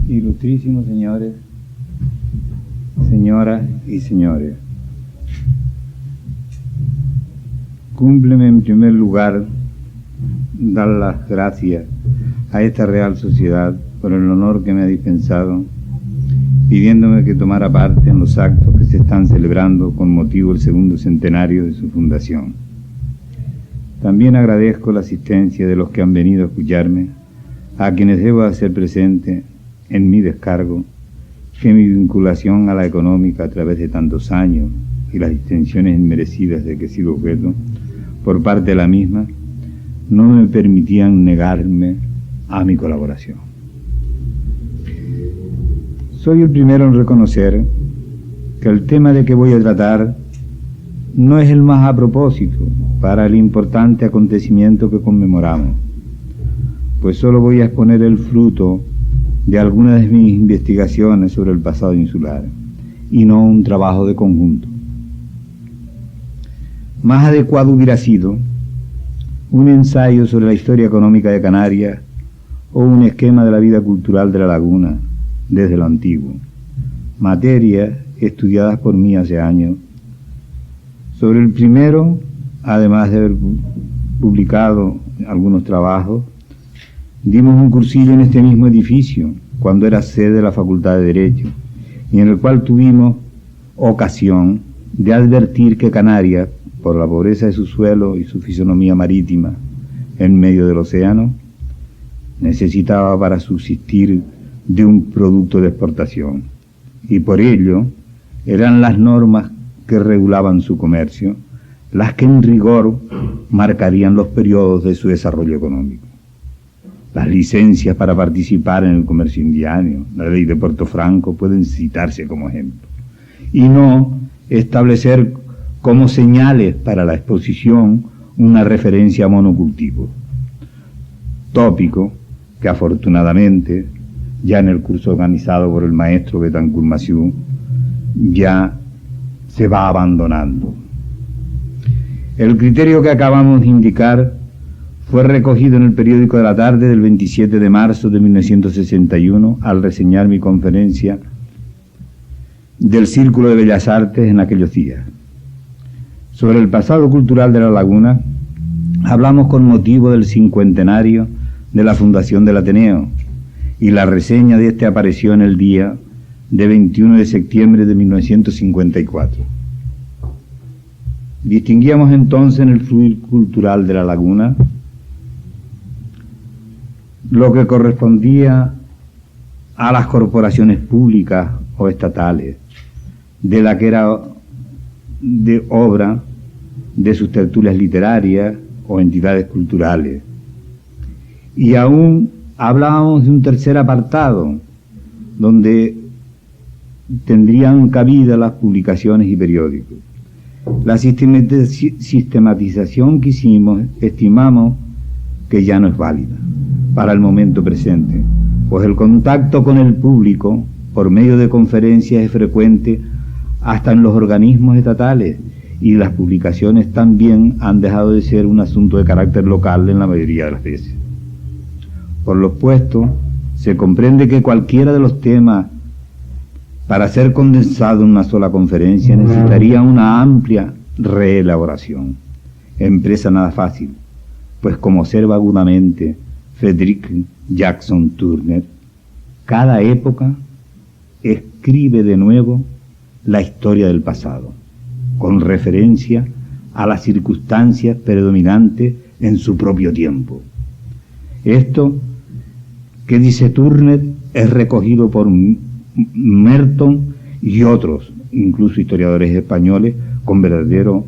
Ilustrísimos señores, señoras y señores, cúmpleme en primer lugar dar las gracias a esta Real Sociedad por el honor que me ha dispensado, pidiéndome que tomara parte en los actos que se están celebrando con motivo del segundo centenario de su fundación. También agradezco la asistencia de los que han venido a escucharme, a quienes debo hacer presente en mi descargo que mi vinculación a la económica a través de tantos años y las distinciones inmerecidas de que he sido objeto por parte de la misma no me permitían negarme a mi colaboración. Soy el primero en reconocer que el tema de que voy a tratar no es el más a propósito para el importante acontecimiento que conmemoramos, pues solo voy a exponer el fruto de algunas de mis investigaciones sobre el pasado insular, y no un trabajo de conjunto. Más adecuado hubiera sido un ensayo sobre la historia económica de Canarias o un esquema de la vida cultural de la laguna desde lo antiguo, materias estudiadas por mí hace años. Sobre el primero, además de haber publicado algunos trabajos, dimos un cursillo en este mismo edificio, cuando era sede de la Facultad de Derecho, y en el cual tuvimos ocasión de advertir que Canarias, por la pobreza de su suelo y su fisonomía marítima en medio del océano, necesitaba para subsistir de un producto de exportación, y por ello eran las normas que regulaban su comercio las que en rigor marcarían los periodos de su desarrollo económico. Las licencias para participar en el comercio indiano, la ley de Puerto Franco, pueden citarse como ejemplo, y no establecer como señales para la exposición una referencia a monocultivo, tópico que afortunadamente ya en el curso organizado por el maestro Betancourt Massieu ya se va abandonando. El criterio que acabamos de indicar fue recogido en el periódico de la tarde del 27 de marzo de 1961 al reseñar mi conferencia del Círculo de Bellas Artes en aquellos días. Sobre el pasado cultural de la laguna hablamos con motivo del cincuentenario de la fundación del Ateneo, y la reseña de este apareció en el día de 21 de septiembre de 1954. Distinguíamos entonces en el fluir cultural de la laguna lo que correspondía a las corporaciones públicas o estatales, de la que era de obra de sus tertulias literarias o entidades culturales. Y aún hablábamos de un tercer apartado, donde tendrían cabida las publicaciones y periódicos. La sistematización que hicimos, estimamos que ya no es válida para el momento presente, pues el contacto con el público por medio de conferencias es frecuente hasta en los organismos estatales, y las publicaciones también han dejado de ser un asunto de carácter local en la mayoría de las veces. Por lo expuesto, se comprende que cualquiera de los temas, para ser condensado en una sola conferencia, necesitaría una amplia reelaboración, empresa nada fácil, pues como observa agudamente Frederick Jackson Turner, cada época escribe de nuevo la historia del pasado, con referencia a las circunstancias predominantes en su propio tiempo. Esto que dice Turner es recogido por Merton y otros, incluso historiadores españoles, con verdadero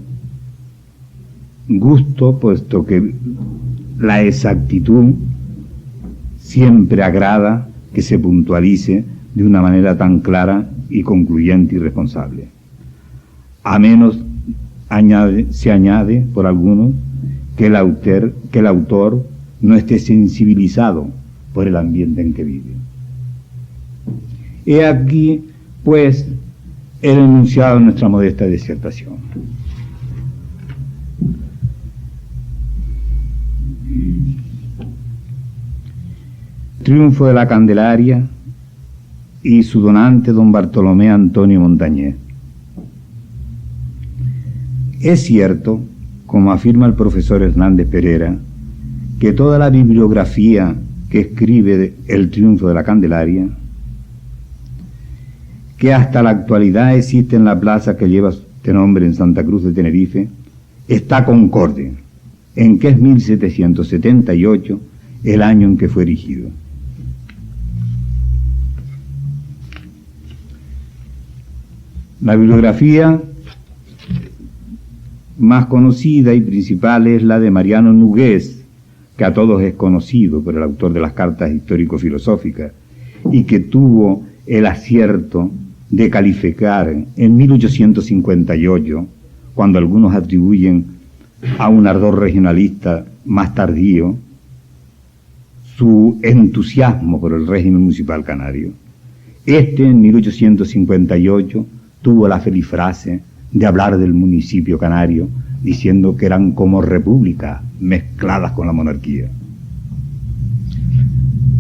gusto, puesto que la exactitud siempre agrada que se puntualice de una manera tan clara y concluyente y responsable. A menos se añade por algunos que el autor no esté sensibilizado por el ambiente en que vive. He aquí, pues, el enunciado de nuestra modesta disertación. Triunfo de la Candelaria y su donante don Bartolomé Antonio Montañés. Es cierto, como afirma el profesor Hernández Pereira, que toda la bibliografía que escribe El triunfo de la Candelaria, que hasta la actualidad existe en la plaza que lleva este nombre en Santa Cruz de Tenerife, está concorde en que es 1778 el año en que fue erigido. La bibliografía más conocida y principal es la de Mariano Nogués, que a todos es conocido por el autor de las cartas histórico-filosóficas, y que tuvo el acierto de calificar en 1858, cuando algunos atribuyen a un ardor regionalista más tardío, su entusiasmo por el régimen municipal canario. En 1858, tuvo la feliz frase de hablar del municipio canario, diciendo que eran como repúblicas mezcladas con la monarquía.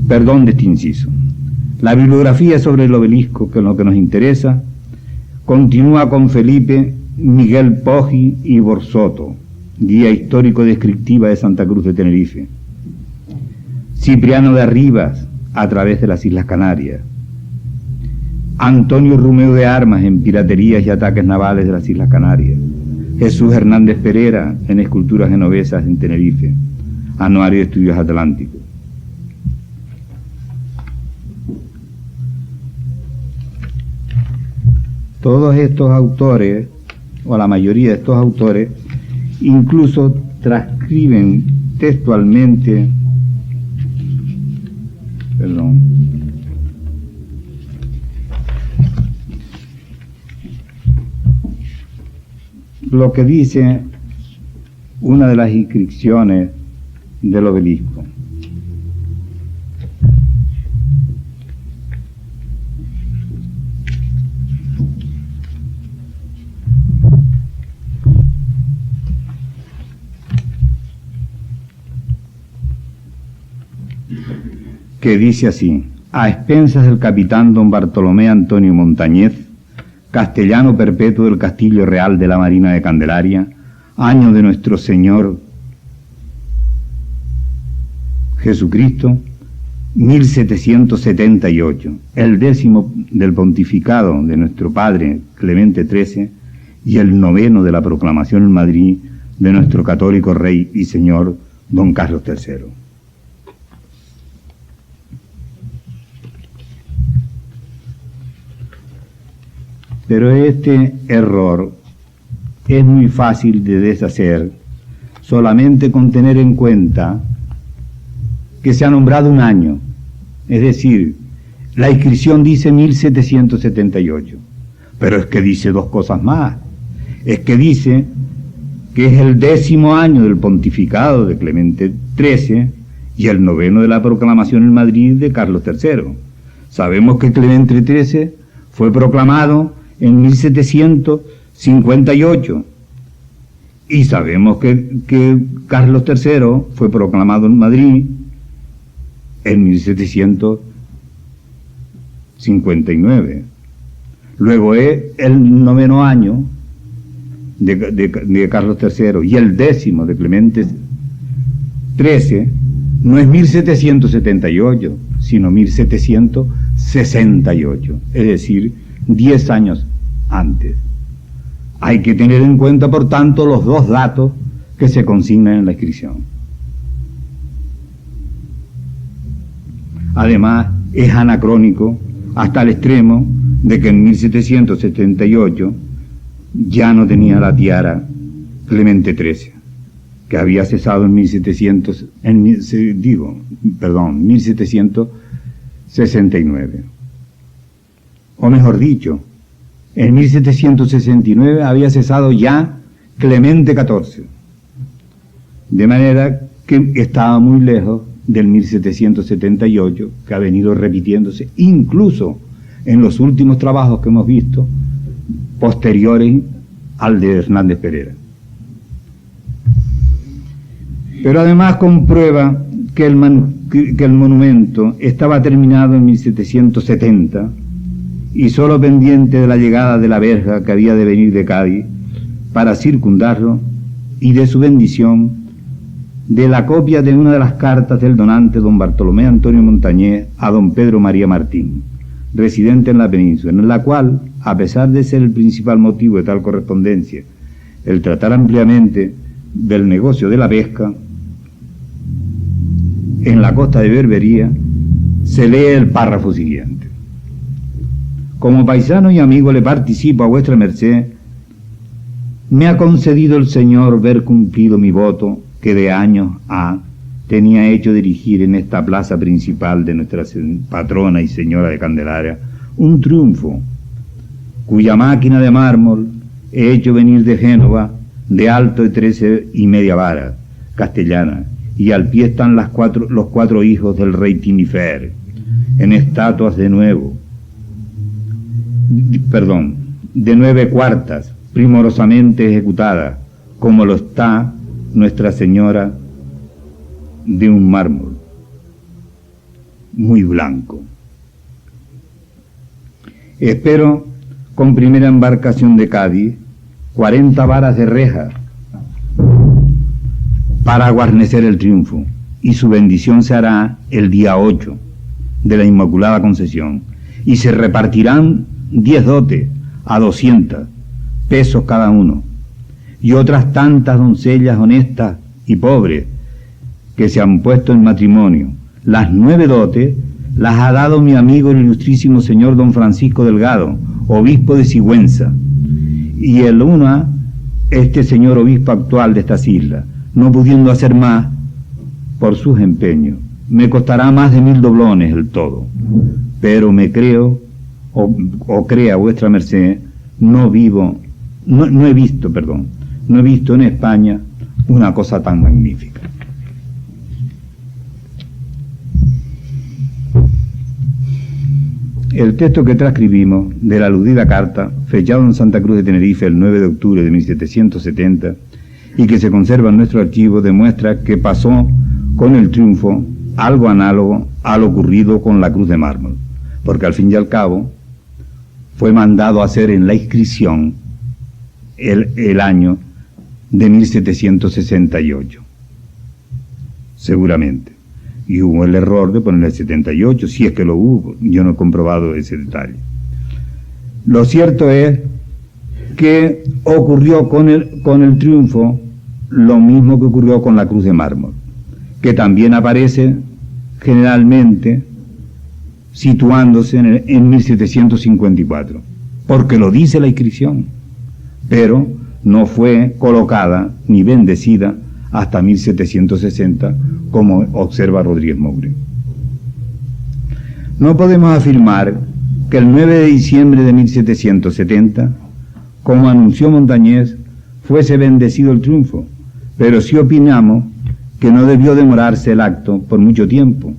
Perdón de este inciso. La bibliografía sobre el obelisco, que es lo que nos interesa, continúa con Felipe Miguel Poggi y Borsoto, guía histórico descriptiva de Santa Cruz de Tenerife. Cipriano de Arribas, a través de las Islas Canarias. Antonio Rumeo de Armas, en piraterías y ataques navales de las Islas Canarias. Jesús Hernández Pereira, en esculturas genovesas en Tenerife. Anuario de Estudios Atlánticos. Todos estos autores, o la mayoría de estos autores, incluso transcriben textualmente, lo que dice una de las inscripciones del obelisco. Que dice así: a expensas del capitán don Bartolomé Antonio Montañés, castellano perpetuo del Castillo Real de la Marina de Candelaria, año de nuestro Señor Jesucristo, 1778, el 10º del pontificado de nuestro Padre Clemente XIII y el 9º de la proclamación en Madrid de nuestro católico Rey y Señor don Carlos III. Pero este error es muy fácil de deshacer solamente con tener en cuenta que se ha nombrado un año, es decir, la inscripción dice 1778, pero es que dice dos cosas más. Es que dice que es el 10º año del pontificado de Clemente XIII y el 9º de la proclamación en Madrid de Carlos III. Sabemos que Clemente XIII fue proclamado en 1758 y sabemos que Carlos III fue proclamado en Madrid en 1759. Luego es el 9º año de Carlos III y el 10º de Clemente XIII. No es 1778, sino 1768, es decir, 10 años antes. Hay que tener en cuenta, por tanto, los dos datos que se consignan en la inscripción. Además, es anacrónico hasta el extremo de que en 1778 ya no tenía la tiara Clemente XIII, que había cesado en 1769. O mejor dicho, en 1769 había cesado ya Clemente XIV, de manera que estaba muy lejos del 1778, que ha venido repitiéndose incluso en los últimos trabajos que hemos visto, posteriores al de Hernández Pereira. Pero además comprueba que el monumento estaba terminado en 1770 y solo pendiente de la llegada de la verja que había de venir de Cádiz para circundarlo, y de su bendición, de la copia de una de las cartas del donante don Bartolomé Antonio Montañés a don Pedro María Martín, residente en la península, en la cual, a pesar de ser el principal motivo de tal correspondencia el tratar ampliamente del negocio de la pesca en la costa de Berbería, se lee el párrafo siguiente: como paisano y amigo le participo a vuestra merced, me ha concedido el Señor ver cumplido mi voto que de años ha tenía hecho dirigir en esta plaza principal de nuestra patrona y señora de Candelaria un triunfo, cuya máquina de mármol he hecho venir de Génova, de alto de 13,5 varas, castellana, y al pie están los cuatro hijos del rey Tinifer, en estatuas de 9 cuartas, primorosamente ejecutadas, como lo está Nuestra Señora de un mármol muy blanco. Espero, con primera embarcación de Cádiz, 40 varas de reja para guarnecer el triunfo, y su bendición se hará el día 8 de la Inmaculada Concepción, y se repartirán 10 dotes a 200 pesos cada uno, y otras tantas doncellas honestas y pobres que se han puesto en matrimonio. Las 9 dotes las ha dado mi amigo el ilustrísimo señor don Francisco Delgado, obispo de Sigüenza, y el una, este señor obispo actual de estas islas, no pudiendo hacer más por sus empeños. Me costará más de 1000 doblones el todo, pero me creo, o crea vuestra merced, no he visto en España una cosa tan magnífica. El texto que transcribimos de la aludida carta, fechado en Santa Cruz de Tenerife el 9 de octubre de 1770, y que se conserva en nuestro archivo, demuestra que pasó con el triunfo algo análogo a lo ocurrido con la cruz de mármol, porque al fin y al cabo fue mandado a hacer en la inscripción el año de 1768, seguramente, y hubo el error de poner el 78, si es que lo hubo. Yo no he comprobado ese detalle. Lo cierto es que ocurrió con el triunfo lo mismo que ocurrió con la cruz de mármol, que también aparece generalmente situándose en 1754, porque lo dice la inscripción, pero no fue colocada ni bendecida hasta 1760, como observa Rodríguez Moure. No podemos afirmar que el 9 de diciembre de 1770, como anunció Montañés, fuese bendecido el triunfo, pero sí opinamos que no debió demorarse el acto por mucho tiempo,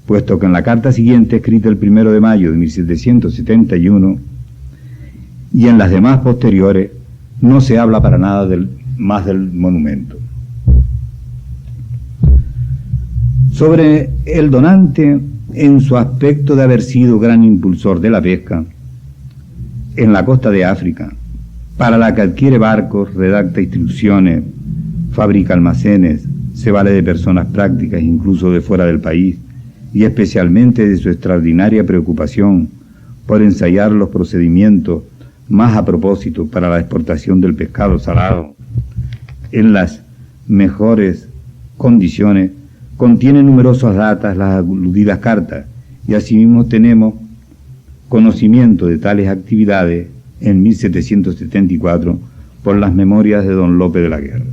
puesto que en la carta siguiente, escrita el 1 de mayo de 1771, y en las demás posteriores, no se habla para nada más del monumento. Sobre el donante, en su aspecto de haber sido gran impulsor de la pesca en la costa de África, para la que adquiere barcos, redacta instrucciones, fabrica almacenes, se vale de personas prácticas incluso de fuera del país, y especialmente de su extraordinaria preocupación por ensayar los procedimientos más a propósito para la exportación del pescado salado en las mejores condiciones, contiene numerosas datas las aludidas cartas, y asimismo tenemos conocimiento de tales actividades en 1774 por las memorias de don Lope de la Guerra.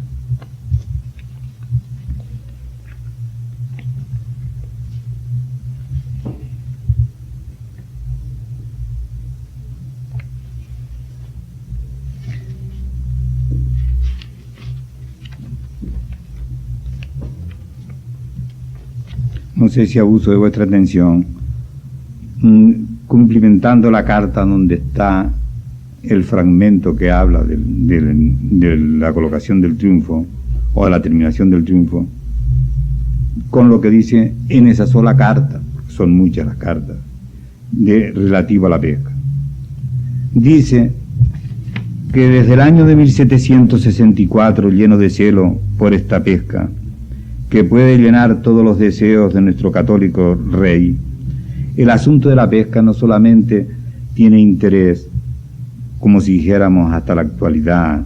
No sé si abuso de vuestra atención, cumplimentando la carta donde está el fragmento que habla de la colocación del triunfo o de la terminación del triunfo, con lo que dice en esa sola carta, son muchas las cartas, relativa a la pesca. Dice que desde el año de 1764, lleno de celo por esta pesca, que puede llenar todos los deseos de nuestro católico rey, el asunto de la pesca no solamente tiene interés, como si dijéramos hasta la actualidad,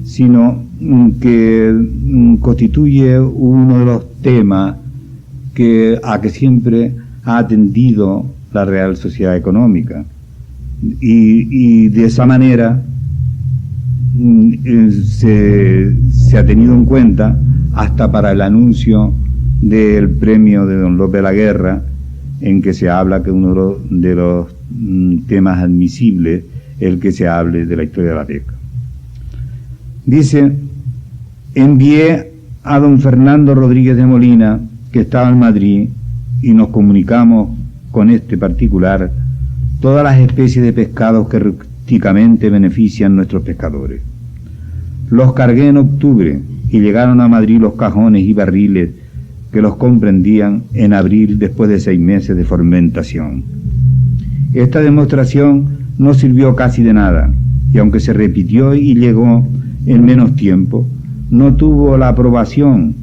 sino que constituye uno de los temas a que siempre ha atendido la Real Sociedad Económica, y de esa manera se ha tenido en cuenta hasta para el anuncio del premio de don Lope de la Guerra, en que se habla que uno de los temas admisibles es el que se hable de la historia de la pesca. Dice: envié a don Fernando Rodríguez de Molina, que estaba en Madrid, y nos comunicamos con este particular todas las especies de pescados que rústicamente benefician a nuestros pescadores. Los cargué en octubre y llegaron a Madrid los cajones y barriles que los comprendían en abril, después de 6 meses de fermentación. Esta demostración no sirvió casi de nada, y aunque se repitió y llegó en menos tiempo, no tuvo la aprobación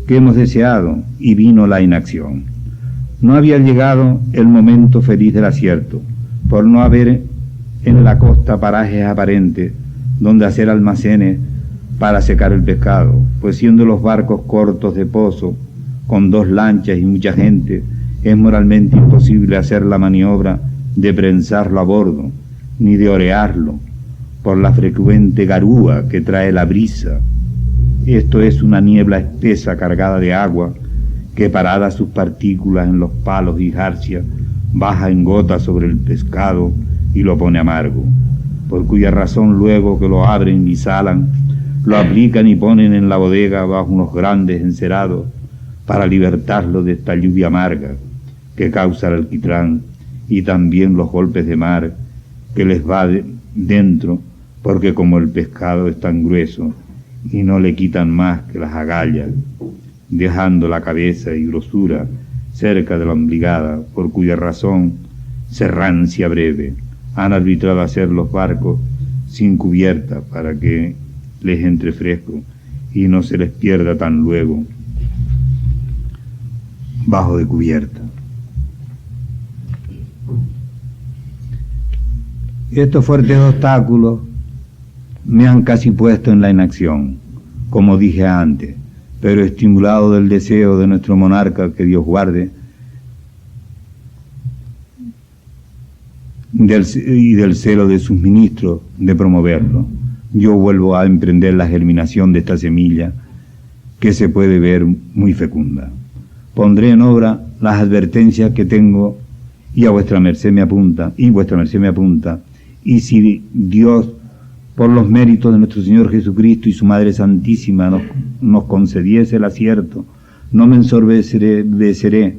que hemos deseado, y vino la inacción. No había llegado el momento feliz del acierto, por no haber en la costa parajes aparentes donde hacer almacenes para secar el pescado, pues siendo los barcos cortos de pozo, con 2 lanchas y mucha gente, es moralmente imposible hacer la maniobra de prensarlo a bordo, ni de orearlo, por la frecuente garúa que trae la brisa. Esto es una niebla espesa cargada de agua, que paradas sus partículas en los palos y jarcias, baja en gotas sobre el pescado y lo pone amargo, por cuya razón luego que lo abren y salan, lo aplican y ponen en la bodega bajo unos grandes encerados, para libertarlo de esta lluvia amarga que causa el alquitrán, y también los golpes de mar que les va dentro, porque como el pescado es tan grueso, y no le quitan más que las agallas, dejando la cabeza y grosura cerca de la ombligada, por cuya razón se rancia breve, han arbitrado hacer los barcos sin cubierta para que les entre fresco y no se les pierda tan luego bajo de cubierta. Estos fuertes obstáculos me han casi puesto en la inacción, como dije antes, pero estimulado del deseo de nuestro monarca, que Dios guarde, y del celo de sus ministros de promoverlo, yo vuelvo a emprender la germinación de esta semilla que se puede ver muy fecunda. Pondré en obra las advertencias que tengo y vuestra merced me apunta, y si Dios, por los méritos de nuestro Señor Jesucristo y su Madre Santísima, nos concediese el acierto, no me ensorbeceré,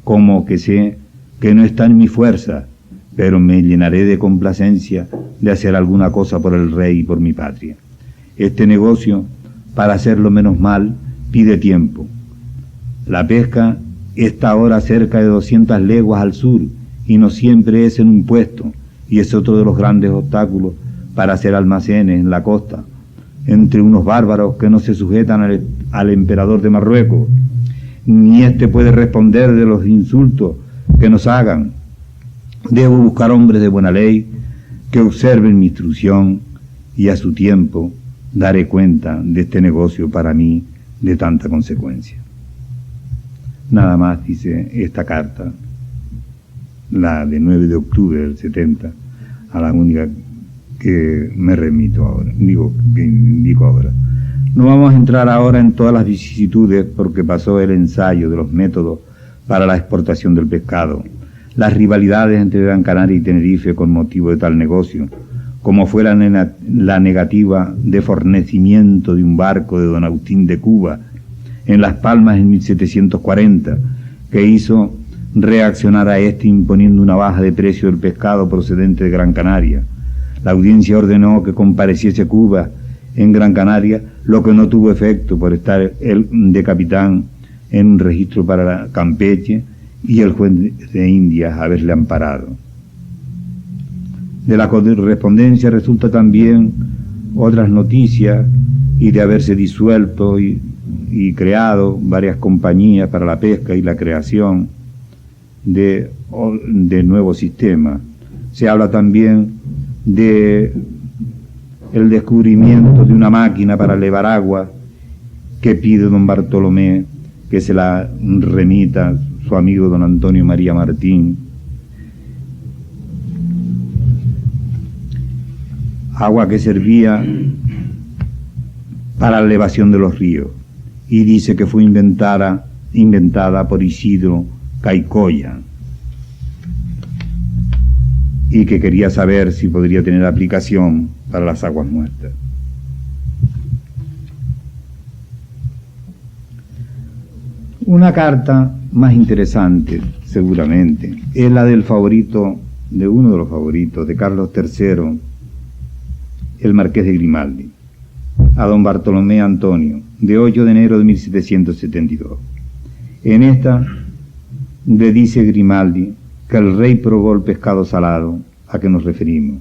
como que sé que no está en mi fuerza, pero me llenaré de complacencia de hacer alguna cosa por el rey y por mi patria. Este negocio, para hacerlo menos mal, pide tiempo. La pesca está ahora cerca de 200 leguas al sur, y no siempre es en un puesto, y es otro de los grandes obstáculos para hacer almacenes en la costa, entre unos bárbaros que no se sujetan al emperador de Marruecos, ni éste puede responder de los insultos que nos hagan. Debo buscar hombres de buena ley que observen mi instrucción, y a su tiempo daré cuenta de este negocio para mí de tanta consecuencia. Nada más dice esta carta, la de 9 de octubre del 70, a la única que me remito ahora, que indico ahora. No vamos a entrar ahora en todas las vicisitudes, porque pasó el ensayo de los métodos para la exportación del pescado, las rivalidades entre Gran Canaria y Tenerife con motivo de tal negocio, como fue la negativa de fornecimiento de un barco de don Agustín de Cuba en Las Palmas en 1740, que hizo reaccionar a este imponiendo una baja de precio del pescado procedente de Gran Canaria. La audiencia ordenó que compareciese Cuba en Gran Canaria, lo que no tuvo efecto por estar él de capitán en un registro para Campeche y el juez de Indias haberle amparado. De la correspondencia resulta también otras noticias y de haberse disuelto y creado varias compañías para la pesca y la creación de nuevos sistemas. Se habla también de el descubrimiento de una máquina para elevar agua que pide don Bartolomé que se la remita su amigo don Antonio María Martín. Agua que servía para la elevación de los ríos, y dice que fue inventada por Isidro Caicoya, y que quería saber si podría tener aplicación para las aguas muertas. Una carta más interesante, seguramente, es la del favorito, de uno de los favoritos, de Carlos III, el Marqués de Grimaldi, a don Bartolomé Antonio, de 8 de enero de 1772. En esta le dice Grimaldi que el rey probó el pescado salado a que nos referimos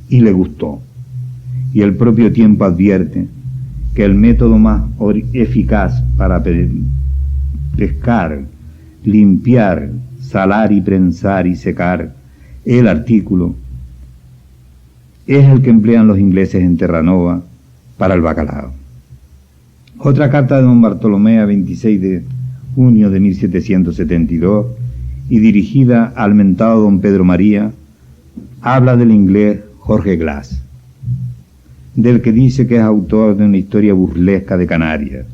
y le gustó, y al propio tiempo advierte que el método más eficaz para pescar, limpiar, salar y prensar y secar el artículo es el que emplean los ingleses en Terranova para el bacalao. Otra carta de don Bartolomé a 26 de junio de 1772 y dirigida al mentado don Pedro María habla del inglés Jorge Glass, del que dice que es autor de una historia burlesca de Canarias,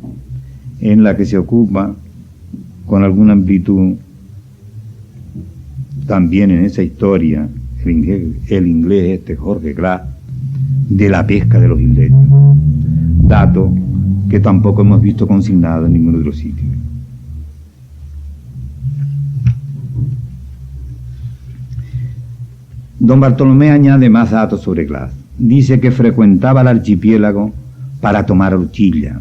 en la que se ocupa con alguna amplitud también en esa historia el inglés Jorge Glass, de la pesca de los isleños, dato que tampoco hemos visto consignado en ningún otro sitio. Don Bartolomé añade más datos sobre Glass. Dice que frecuentaba el archipiélago para tomar horchilla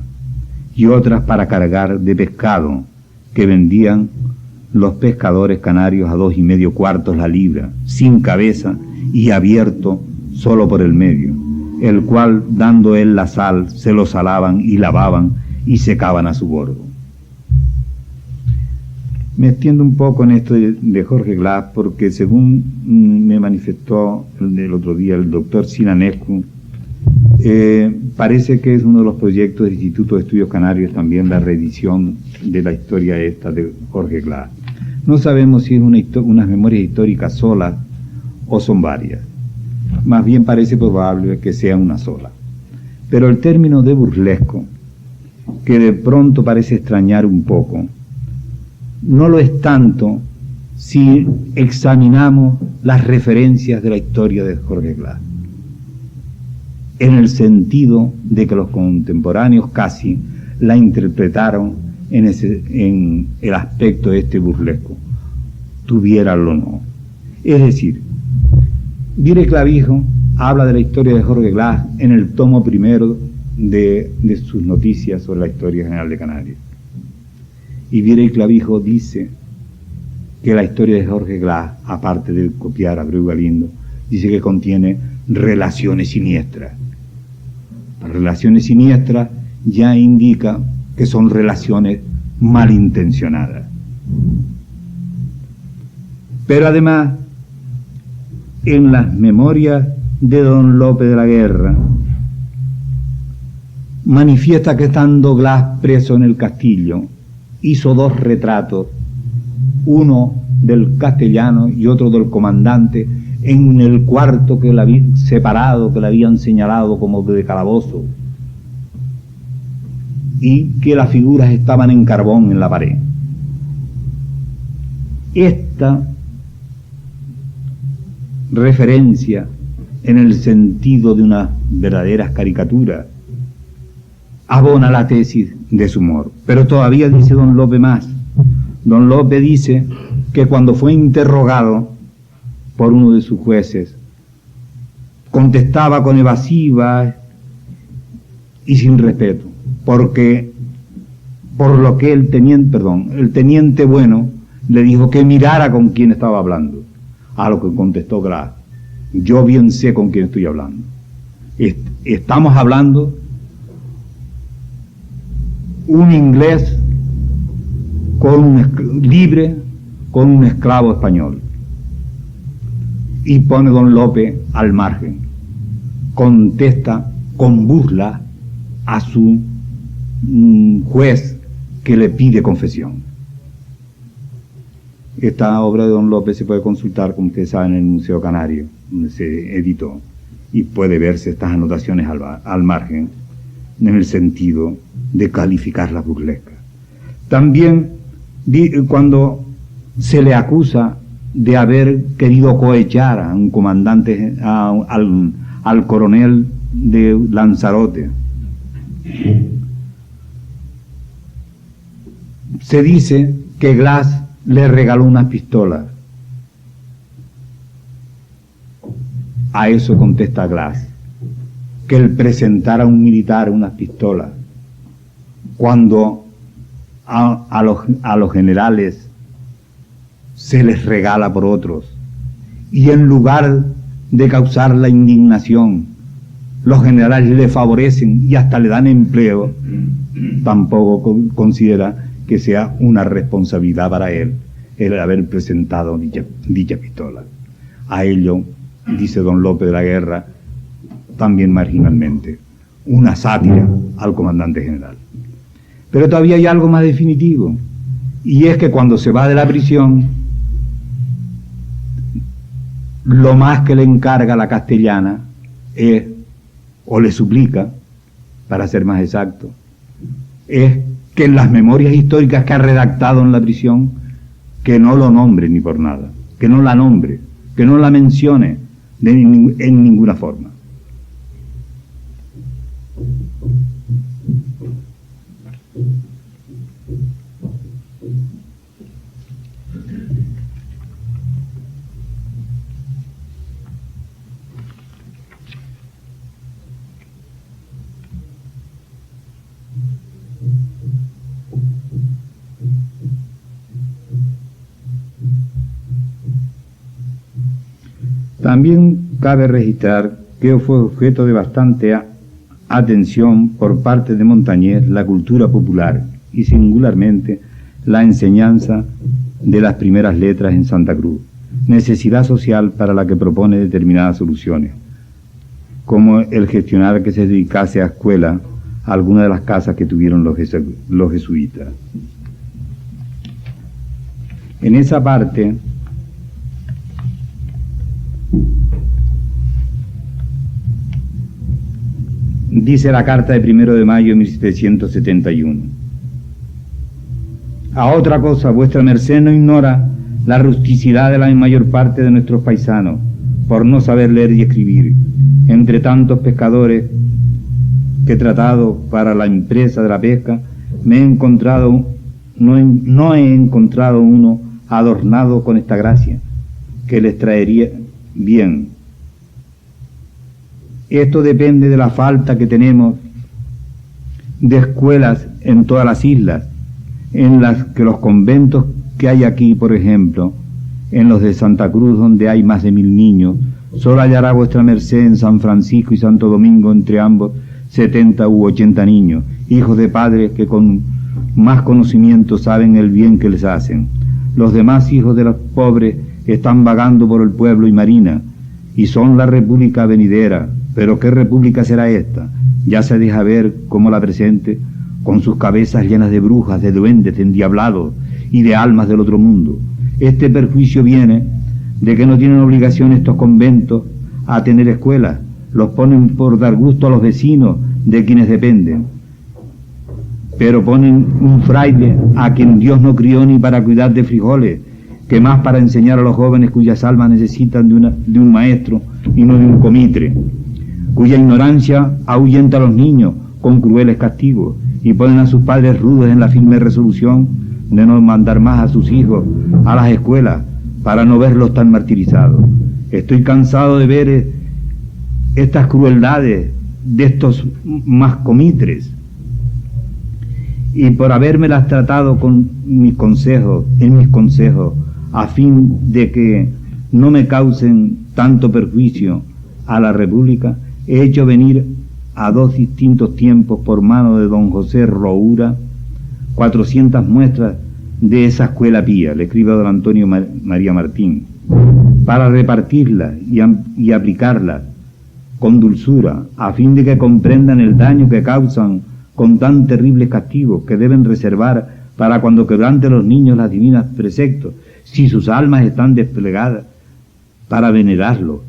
y otras para cargar de pescado que vendían los pescadores canarios a 2,5 cuartos la libra, sin cabeza y abierto solo por el medio, el cual, dando él la sal, se lo salaban y lavaban y secaban a su bordo. Me extiendo un poco en esto de Jorge Glass porque, según me manifestó el otro día el doctor Sinanescu, parece que es uno de los proyectos del Instituto de Estudios Canarios también la reedición de la historia esta de Jorge Glass. No sabemos si es unas memorias históricas solas o son varias. Más bien parece probable que sea una sola. Pero el término de burlesco, que de pronto parece extrañar un poco, no lo es tanto si examinamos las referencias de la historia de Jorge Glass, en el sentido de que los contemporáneos casi la interpretaron en el aspecto burlesco, tuviéralo o no. Es decir, Vire Clavijo habla de la historia de Jorge Glass en el tomo primero de sus noticias sobre la historia general de Canarias. Y Vire Clavijo dice que la historia de Jorge Glass, aparte de copiar a Abreu Galindo, dice que contiene relaciones siniestras. Las relaciones siniestras ya indica que son relaciones malintencionadas. Pero además, en las memorias de don Lope de la Guerra, manifiesta que estando Glass preso en el castillo, hizo 2 retratos, uno del castellano y otro del comandante, en el cuarto que la habían separado, que le habían señalado como de calabozo, y que las figuras estaban en carbón en la pared. Esta referencia, en el sentido de unas verdaderas caricaturas, abona la tesis de su humor. Pero todavía dice don Lope más. Don Lope dice que cuando fue interrogado por uno de sus jueces, contestaba con evasiva y sin respeto, porque por lo que el teniente bueno le dijo que mirara con quién estaba hablando, a lo que contestó Glass: Yo bien sé con quién estoy hablando. Estamos hablando un inglés libre con un esclavo español. Y pone don Lope al margen. Contesta con burla a su juez que le pide confesión. Esta obra de don Lope se puede consultar, como ustedes saben, en el Museo Canario, donde se editó, y puede verse estas anotaciones al margen, en el sentido de calificar la burlesca. También cuando se le acusa de haber querido cohechar a un comandante, al coronel de Lanzarote, se dice que Glass le regaló unas pistolas. A eso contesta Glass, que el presentar a un militar unas pistolas, cuando a los generales se les regala por otros, y en lugar de causar la indignación, los generales le favorecen y hasta le dan empleo, tampoco considera que sea una responsabilidad para él el haber presentado dicha pistola. A ello, dice don Lope de la Guerra, también marginalmente, una sátira al comandante general. Pero todavía hay algo más definitivo, y es que cuando se va de la prisión, lo más que le encarga la Castellana es, o le suplica, para ser más exacto, es que en las memorias históricas que ha redactado en la prisión, que no lo nombre ni por nada, que no la nombre, que no la mencione en ninguna forma. También cabe registrar que fue objeto de bastante atención por parte de Montañés la cultura popular y singularmente la enseñanza de las primeras letras en Santa Cruz, necesidad social para la que propone determinadas soluciones, como el gestionar que se dedicase a escuela a alguna de las casas que tuvieron los jesuitas. En esa parte dice la carta de 1 de mayo de 1771. A otra cosa, vuestra merced no ignora la rusticidad de la mayor parte de nuestros paisanos, por no saber leer y escribir. Entre tantos pescadores que he tratado para la empresa de la pesca, no he encontrado uno adornado con esta gracia, que les traería bien. Esto depende de la falta que tenemos de escuelas en todas las islas, en las que los conventos que hay aquí, por ejemplo, en los de Santa Cruz, donde hay más de 1000 niños, solo hallará vuestra merced en San Francisco y Santo Domingo, entre ambos, 70 u 80 niños, hijos de padres que con más conocimiento saben el bien que les hacen. Los demás hijos de los pobres están vagando por el pueblo y marina, y son la república venidera. Pero ¿qué república será esta? Ya se deja ver como la presente, con sus cabezas llenas de brujas, de duendes, de endiablados y de almas del otro mundo. Este perjuicio viene de que no tienen obligación estos conventos a tener escuelas, los ponen por dar gusto a los vecinos de quienes dependen, pero ponen un fraile a quien Dios no crió ni para cuidar de frijoles, que más para enseñar a los jóvenes cuyas almas necesitan de un maestro y no de un comitre, cuya ignorancia ahuyenta a los niños con crueles castigos y ponen a sus padres rudos en la firme resolución de no mandar más a sus hijos a las escuelas para no verlos tan martirizados. Estoy cansado de ver estas crueldades de estos más comitres, y por habérmelas tratado con mis consejos, a fin de que no me causen tanto perjuicio a la República, he hecho venir a 2 distintos tiempos por mano de don José Roura 400 muestras de esa escuela pía, le escribe a don Antonio María Martín, para repartirla y aplicarla con dulzura, a fin de que comprendan el daño que causan con tan terribles castigos que deben reservar para cuando quebranten los niños las divinas preceptos, si sus almas están desplegadas para venerarlos.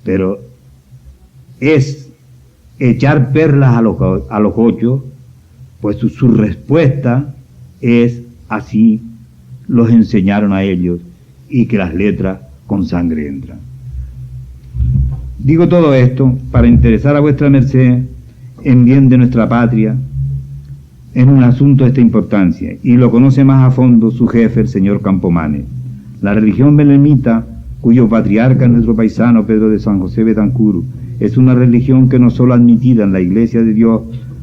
Pero es echar perlas a los ochos, pues su respuesta es así los enseñaron a ellos, y que las letras con sangre entran. Digo todo esto para interesar a vuestra merced en bien de nuestra patria, en un asunto de esta importancia, y lo conoce más a fondo su jefe, el señor Campomanes. La religión belemita, cuyo patriarca es nuestro paisano Pedro de San José Betancur, es una religión que no solo admitida en la Iglesia de Dios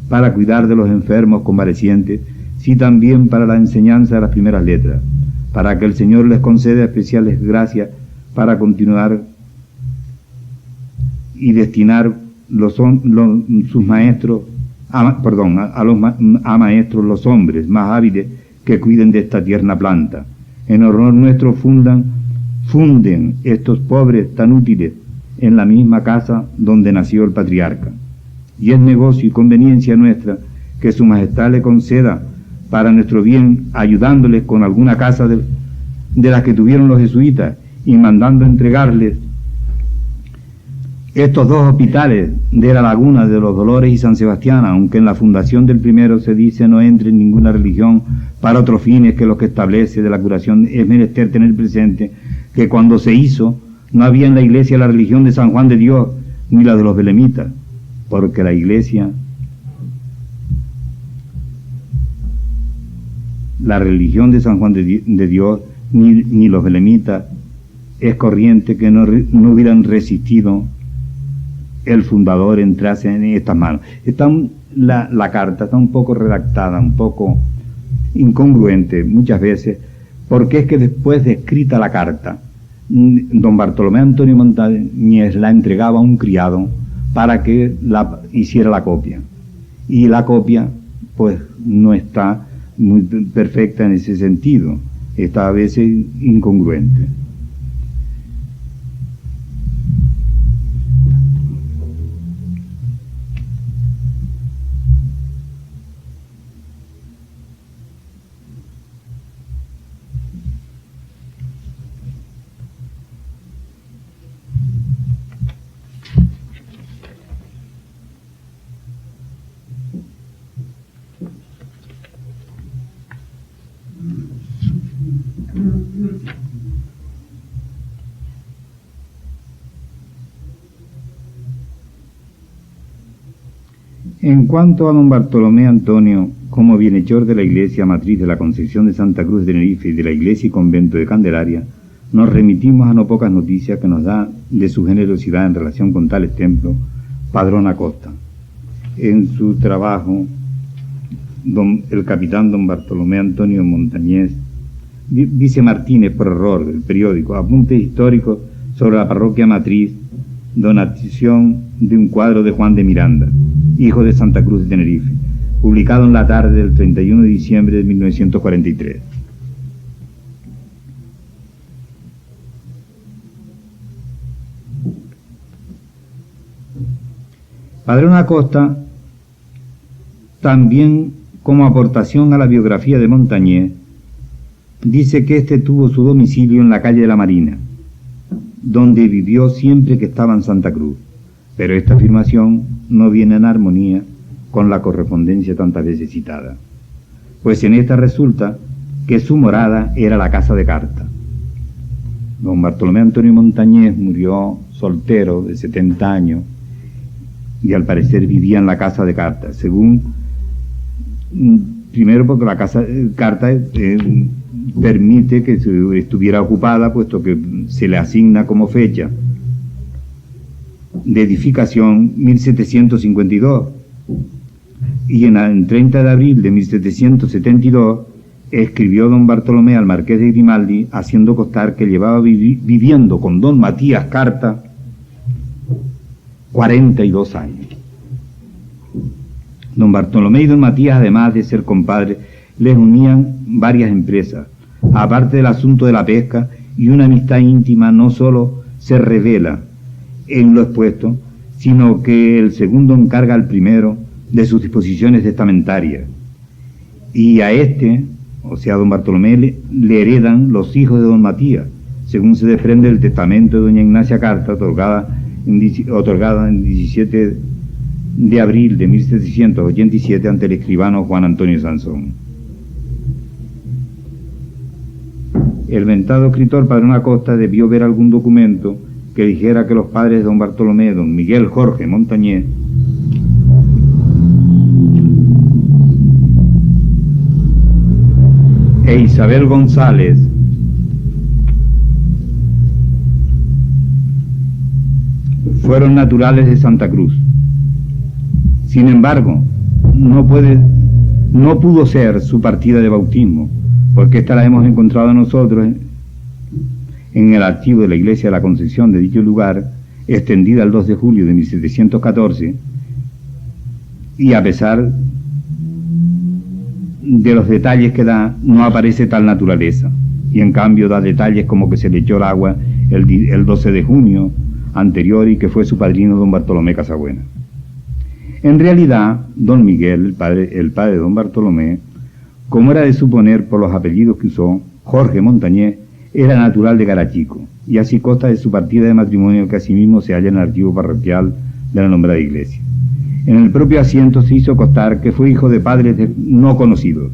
para cuidar de los enfermos convalecientes, sino también para la enseñanza de las primeras letras, para que el Señor les conceda especiales gracias para continuar y destinar sus maestros, a maestros los hombres más hábiles que cuiden de esta tierna planta. En honor nuestro funden estos pobres tan útiles en la misma casa donde nació el patriarca. Y es negocio y conveniencia nuestra que su majestad le conceda para nuestro bien, ayudándoles con alguna casa de las que tuvieron los jesuitas, y mandando entregarles estos 2 hospitales de la Laguna de los Dolores y San Sebastián, aunque en la fundación del primero se dice no entre en ninguna religión para otros fines que los que establece de la curación. Es menester tener presente que cuando se hizo no había en la Iglesia la religión de San Juan de Dios ni la de los belemitas, porque la Iglesia, la religión de San Juan de Dios ni los belemitas es corriente que no hubieran resistido el fundador entrase en estas manos. La carta está un poco redactada, un poco incongruente muchas veces, porque es que después de escrita la carta, don Bartolomé Antonio Montañés la entregaba a un criado para que hiciera la copia, y la copia pues no está muy perfecta en ese sentido, está a veces incongruente. En cuanto a don Bartolomé Antonio, como bienhechor de la Iglesia Matriz de la Concepción de Santa Cruz de Tenerife y de la Iglesia y Convento de Candelaria, nos remitimos a no pocas noticias que nos da de su generosidad en relación con tales templos Padrón Acosta. En su trabajo, el capitán don Bartolomé Antonio Montañés, dice Martínez por error, del periódico, apuntes históricos sobre la parroquia matriz, donación de un cuadro de Juan de Miranda, hijo de Santa Cruz de Tenerife, publicado en la tarde del 31 de diciembre de 1943. Padrón Acosta, también como aportación a la biografía de Montañés, dice que éste tuvo su domicilio en la calle de la Marina, donde vivió siempre que estaba en Santa Cruz, pero esta afirmación no viene en armonía con la correspondencia tantas veces citada, pues en esta resulta que su morada era la casa de carta. Don Bartolomé Antonio Montañés murió soltero de 70 años y al parecer vivía en la casa de carta, primero porque la casa de carta permite que estuviera ocupada, puesto que se le asigna como fecha de edificación 1752, y en 30 de abril de 1772 escribió don Bartolomé al marqués de Grimaldi haciendo constar que llevaba viviendo con don Matías Carta 42 años. Don Bartolomé y don Matías, además de ser compadres, les unían varias empresas. Aparte del asunto de la pesca, y una amistad íntima no solo se revela en lo expuesto, sino que el segundo encarga al primero de sus disposiciones testamentarias. Y a este, o sea, a don Bartolomé, le heredan los hijos de don Matías, según se desprende del testamento de doña Ignacia Carta, otorgada en 17 de abril de 1787 ante el escribano Juan Antonio Sansón. El mentado escritor Padrón Acosta debió ver algún documento que dijera que los padres de don Bartolomé, don Miguel Jorge Montañés, e Isabel González fueron naturales de Santa Cruz. Sin embargo, no pudo ser su partida de bautismo, porque esta la hemos encontrado nosotros en el archivo de la Iglesia de la Concepción de dicho lugar, extendida el 2 de julio de 1714, y a pesar de los detalles que da, no aparece tal naturaleza, y en cambio da detalles como que se le echó el agua el 12 de junio anterior y que fue su padrino don Bartolomé Casabuena. En realidad, don Miguel, el padre de don Bartolomé, como era de suponer por los apellidos que usó, Jorge Montañés, era natural de Garachico, y así consta de su partida de matrimonio que asimismo se halla en el archivo parroquial de la nombrada iglesia. En el propio asiento se hizo constar que fue hijo de padres no conocidos,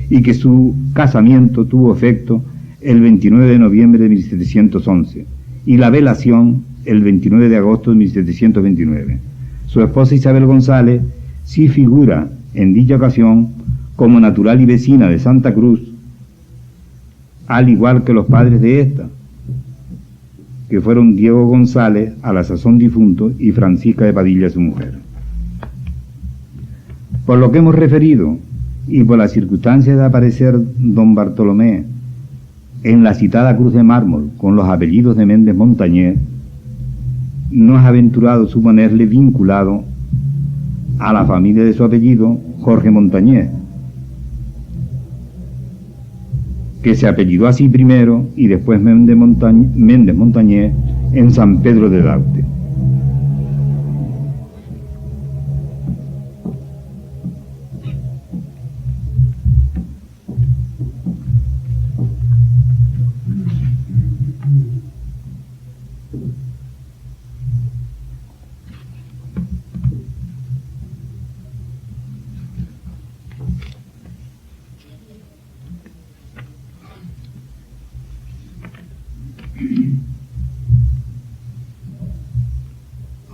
y que su casamiento tuvo efecto el 29 de noviembre de 1711, y la velación el 29 de agosto de 1729. Su esposa Isabel González sí figura en dicha ocasión como natural y vecina de Santa Cruz, al igual que los padres de esta, que fueron Diego González, a la sazón difunto, y Francisca de Padilla, su mujer. Por lo que hemos referido, y por las circunstancias de aparecer don Bartolomé en la citada cruz de mármol con los apellidos de Méndez Montañés, no es aventurado suponerle vinculado a la familia de su apellido, Jorge Montañés, que se apellidó así primero y después Méndez Montañés en San Pedro de Daute.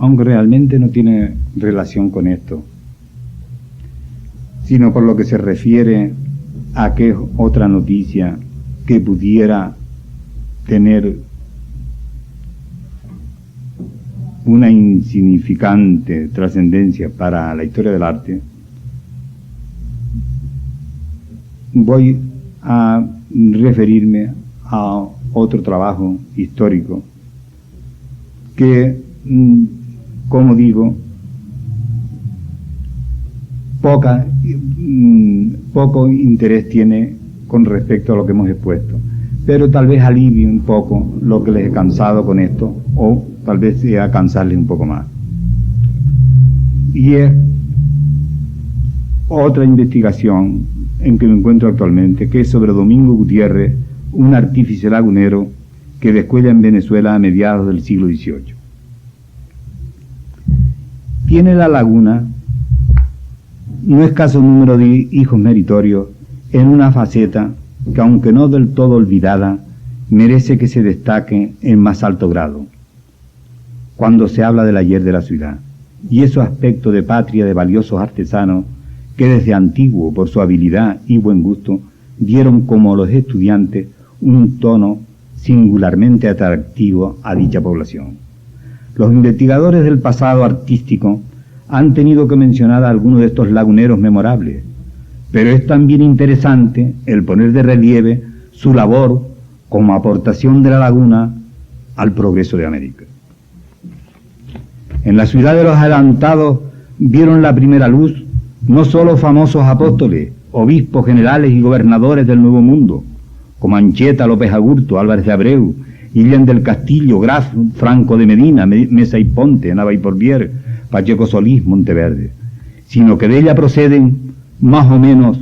Aunque realmente no tiene relación con esto, sino por lo que se refiere a que es otra noticia que pudiera tener una insignificante trascendencia para la historia del arte. Voy a referirme a otro trabajo histórico que, como digo, poco interés tiene con respecto a lo que hemos expuesto, pero tal vez alivie un poco lo que les he cansado con esto, o tal vez sea cansarles un poco más. Y es otra investigación en que me encuentro actualmente, que es sobre Domingo Gutiérrez, un artífice lagunero que descuella en Venezuela a mediados del siglo XVIII. Tiene la laguna no escaso número de hijos meritorios en una faceta que, aunque no del todo olvidada, merece que se destaque en más alto grado cuando se habla del ayer de la ciudad, y esos aspectos de patria de valiosos artesanos que desde antiguo, por su habilidad y buen gusto, dieron como los estudiantes un tono singularmente atractivo a dicha población. Los investigadores del pasado artístico han tenido que mencionar a algunos de estos laguneros memorables, pero es también interesante el poner de relieve su labor como aportación de la laguna al progreso de América. En la ciudad de los adelantados vieron la primera luz no solo famosos apóstoles, obispos, generales y gobernadores del Nuevo Mundo, como Anchieta, López Agurto, Álvarez de Abreu, Ilián del Castillo, Graf, Franco de Medina, Mesa y Ponte, Nava y Porvier, Pacheco Solís, Monteverde, sino que de ella proceden, más o menos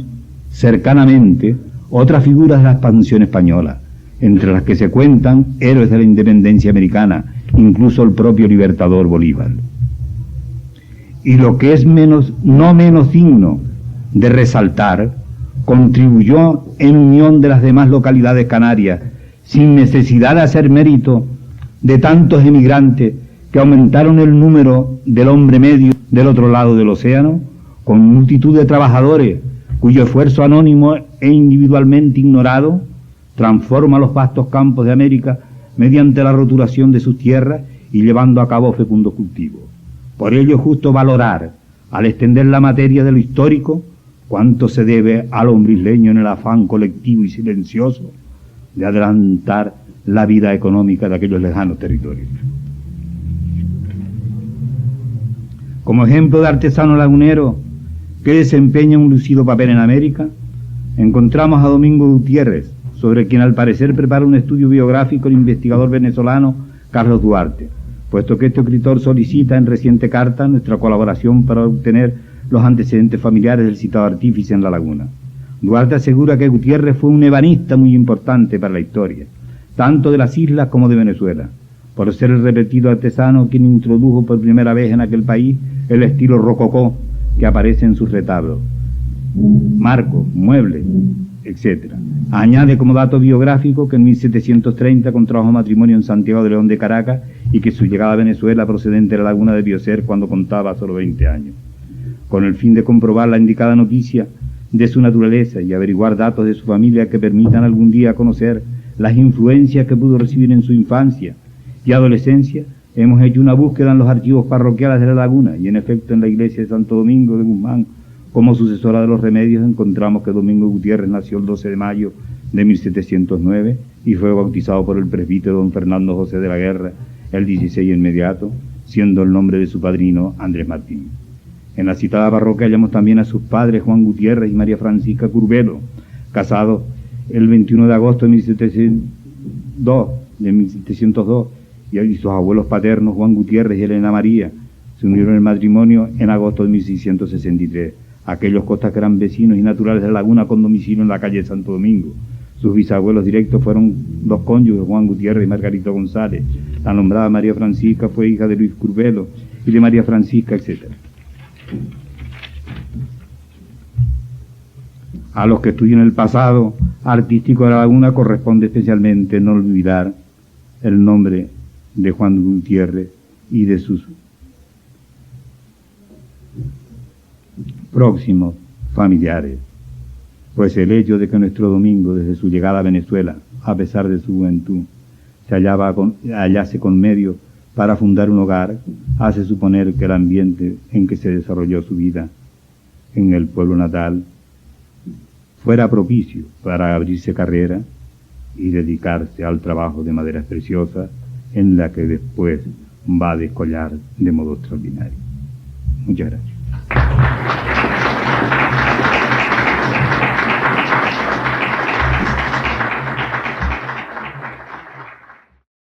cercanamente, otras figuras de la expansión española, entre las que se cuentan héroes de la independencia americana, incluso el propio libertador Bolívar. Y lo que es no menos digno de resaltar, contribuyó en unión de las demás localidades canarias, sin necesidad de hacer mérito de tantos emigrantes que aumentaron el número del hombre medio del otro lado del océano, con multitud de trabajadores cuyo esfuerzo anónimo e individualmente ignorado transforma los vastos campos de América mediante la roturación de sus tierras y llevando a cabo fecundos cultivos. Por ello es justo valorar, al extender la materia de lo histórico, cuánto se debe al hombre isleño en el afán colectivo y silencioso de adelantar la vida económica de aquellos lejanos territorios. Como ejemplo de artesano lagunero que desempeña un lucido papel en América, encontramos a Domingo Gutiérrez, sobre quien al parecer prepara un estudio biográfico el investigador venezolano Carlos Duarte, puesto que este escritor solicita en reciente carta nuestra colaboración para obtener los antecedentes familiares del citado artífice en la laguna. Duarte asegura que Gutiérrez fue un ebanista muy importante para la historia, tanto de las islas como de Venezuela, por ser el repetido artesano quien introdujo por primera vez en aquel país el estilo rococó que aparece en sus retablos, marcos, muebles, etc. Añade como dato biográfico que en 1730 contrajo matrimonio en Santiago de León de Caracas y que su llegada a Venezuela procedente de la laguna debió ser cuando contaba solo 20 años. Con el fin de comprobar la indicada noticia de su naturaleza y averiguar datos de su familia que permitan algún día conocer las influencias que pudo recibir en su infancia y adolescencia, hemos hecho una búsqueda en los archivos parroquiales de la laguna y en efecto en la iglesia de Santo Domingo de Guzmán, como sucesora de los remedios, encontramos que Domingo Gutiérrez nació el 12 de mayo de 1709 y fue bautizado por el presbítero don Fernando José de la Guerra el 16 inmediato, siendo el nombre de su padrino Andrés Martín. En la citada parroquia hallamos también a sus padres Juan Gutiérrez y María Francisca Curbelo, casados el 21 de agosto de 1702, y sus abuelos paternos Juan Gutiérrez y Elena María se unieron en el matrimonio en agosto de 1663. Aquellos costas que eran vecinos y naturales de la laguna con domicilio en la calle Santo Domingo. Sus bisabuelos directos fueron dos cónyuges, Juan Gutiérrez y Margarito González. La nombrada María Francisca fue hija de Luis Curbelo y de María Francisca, etc. A los que estudian el pasado artístico de la laguna corresponde especialmente no olvidar el nombre de Juan Gutiérrez y de sus próximos familiares, pues el hecho de que nuestro Domingo, desde su llegada a Venezuela, a pesar de su juventud, se hallase con medios para fundar un hogar, hace suponer que el ambiente en que se desarrolló su vida en el pueblo natal fuera propicio para abrirse carrera y dedicarse al trabajo de maderas preciosas en la que después va a descollar de modo extraordinario. Muchas gracias.